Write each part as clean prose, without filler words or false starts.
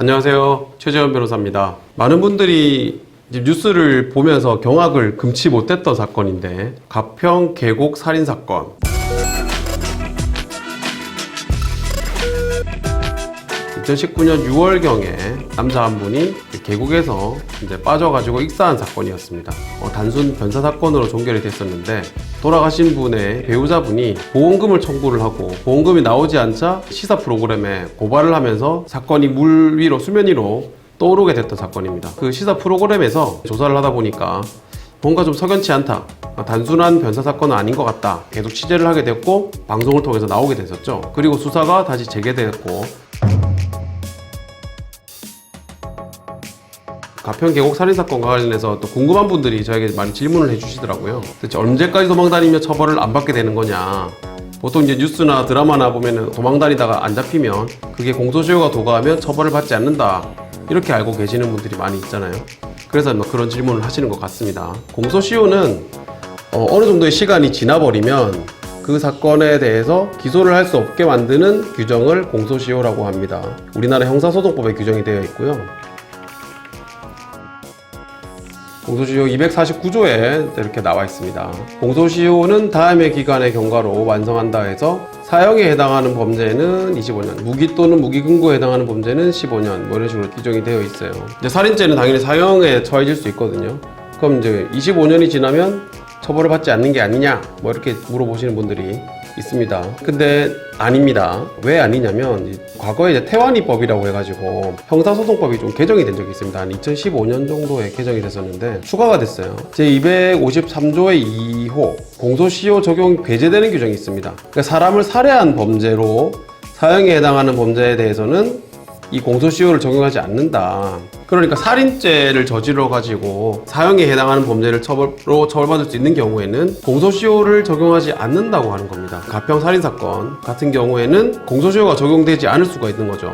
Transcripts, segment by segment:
안녕하세요. 최재현 변호사입니다. 많은 분들이 뉴스를 보면서 경악을 금치 못했던 사건인데, 가평 계곡 살인 사건. 2019년 6월경에 남자 한 분이 계곡에서 빠져가지고 익사한 사건이었습니다. 단순 변사 사건으로 종결이 됐었는데, 돌아가신 분의 배우자분이 보험금을 청구를 하고 보험금이 나오지 않자 시사 프로그램에 고발을 하면서 사건이 물 위로, 수면 위로 떠오르게 됐던 사건입니다. 그 시사 프로그램에서 조사를 하다 보니까 뭔가 좀 석연치 않다, 단순한 변사 사건은 아닌 것 같다, 계속 취재를 하게 됐고 방송을 통해서 나오게 됐었죠. 그리고 수사가 다시 재개됐고, 가평 계곡 살인사건과 관련해서 또 궁금한 분들이 저에게 많이 질문을 해주시더라고요. 대체 언제까지 도망다니며 처벌을 안 받게 되는 거냐. 보통 이제 뉴스나 드라마나 보면은 도망다니다가 안 잡히면 그게 공소시효가 도과하면 처벌을 받지 않는다, 이렇게 알고 계시는 분들이 많이 있잖아요. 그래서 그런 질문을 하시는 것 같습니다. 공소시효는 어느 정도의 시간이 지나버리면 그 사건에 대해서 기소를 할 수 없게 만드는 규정을 공소시효라고 합니다. 우리나라 형사소송법에 규정이 되어 있고요. 공소시효 249조에 이렇게 나와 있습니다. 공소시효는 다음의 기간의 경과로 완성한다 해서 사형에 해당하는 범죄는 25년, 무기 또는 무기 금고에 해당하는 범죄는 15년, 뭐 이런 식으로 규정이 되어 있어요. 이제 살인죄는 당연히 사형에 처해질 수 있거든요. 그럼 이제 25년이 지나면 처벌을 받지 않는 게 아니냐, 뭐 이렇게 물어보시는 분들이 있습니다. 근데 아닙니다. 왜 아니냐면, 과거에 이제 태완이법이라고 해가지고 형사소송법이 좀 개정이 된 적이 있습니다. 한 2015년 정도에 개정이 됐었는데 추가가 됐어요. 제253조의 2호 공소시효 적용 배제되는 규정이 있습니다. 그러니까 사람을 살해한 범죄로 사형에 해당하는 범죄에 대해서는 이 공소시효를 적용하지 않는다. 그러니까 살인죄를 저지러 가지고 사형에 해당하는 범죄를 처벌받을 수 있는 경우에는 공소시효를 적용하지 않는다고 하는 겁니다. 가평 살인사건 같은 경우에는 공소시효가 적용되지 않을 수가 있는 거죠.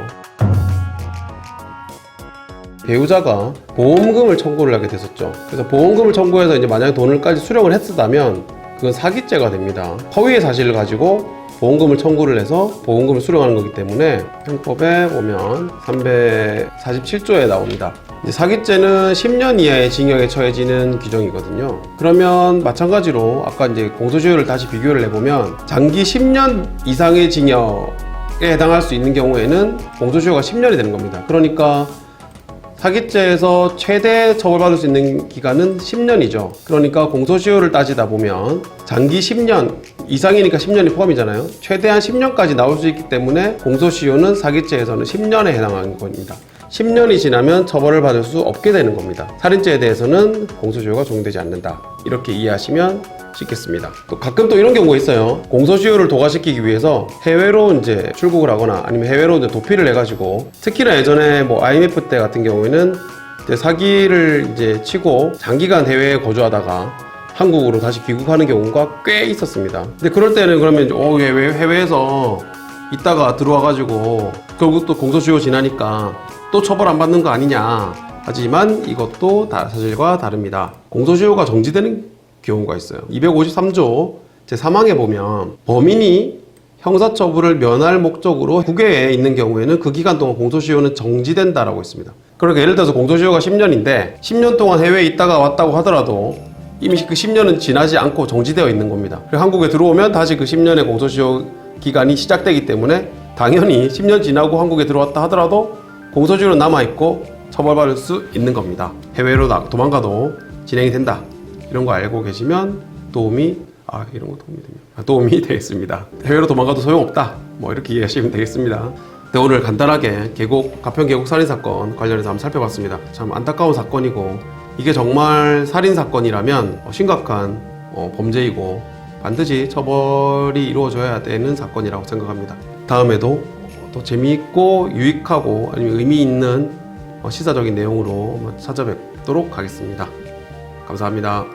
배우자가 보험금을 청구를 하게 됐었죠. 그래서 보험금을 청구해서 이제 만약에 돈을까지 수령을 했었다면 그건 사기죄가 됩니다. 허위의 사실을 가지고 보험금을 청구를 해서 보험금을 수령하는 거기 때문에 형법에 보면 347조에 나옵니다. 이제 사기죄는 10년 이하의 징역에 처해지는 규정이거든요. 그러면 마찬가지로 아까 이제 공소시효를 다시 비교를 해보면 장기 10년 이상의 징역에 해당할 수 있는 경우에는 공소시효가 10년이 되는 겁니다. 그러니까 사기죄에서 최대 처벌받을 수 있는 기간은 10년이죠. 그러니까 공소시효를 따지다 보면 장기 10년 이상이니까 10년이 포함이잖아요. 최대한 10년까지 나올 수 있기 때문에 공소시효는 사기죄에서는 10년에 해당하는 겁니다. 10년이 지나면 처벌을 받을 수 없게 되는 겁니다. 살인죄에 대해서는 공소시효가 적용되지 않는다, 이렇게 이해하시면 쉽겠습니다. 또 가끔 또 이런 경우가 있어요. 공소시효를 도과시키기 위해서 해외로 이제 출국을 하거나 아니면 해외로 이제 도피를 해가지고, 특히나 예전에 뭐 IMF 때 같은 경우에는 이제 사기를 이제 치고 장기간 해외에 거주하다가 한국으로 다시 귀국하는 경우가 꽤 있었습니다. 근데 그럴 때는 그러면 해외에서 있다가 들어와가지고 결국 또 공소시효 지나니까 또 처벌 안 받는 거 아니냐. 하지만 이것도 사실과 다릅니다. 공소시효가 정지되는 경우가 있어요. 253조 제3항에 보면 범인이 형사처벌을 면할 목적으로 국외에 있는 경우에는 그 기간 동안 공소시효는 정지된다라고 있습니다. 그러니까 예를 들어서 공소시효가 10년인데 10년 동안 해외에 있다가 왔다고 하더라도 이미 그 10년은 지나지 않고 정지되어 있는 겁니다. 그리고 한국에 들어오면 다시 그 10년의 공소시효 기간이 시작되기 때문에 당연히 10년 지나고 한국에 들어왔다 하더라도 공소시효는 남아있고 처벌받을 수 있는 겁니다. 해외로 도망가도 진행이 된다, 이런 거 알고 계시면 도움이 되겠습니다. 해외로 도망가도 소용없다, 뭐 이렇게 이해하시면 되겠습니다. 네, 오늘 간단하게 가평 계곡 살인사건 관련해서 한번 살펴봤습니다. 참 안타까운 사건이고, 이게 정말 살인사건이라면 심각한 범죄이고 반드시 처벌이 이루어져야 되는 사건이라고 생각합니다. 다음에도 또 재미있고 유익하고 아니면 의미 있는 시사적인 내용으로 찾아뵙도록 하겠습니다. 감사합니다.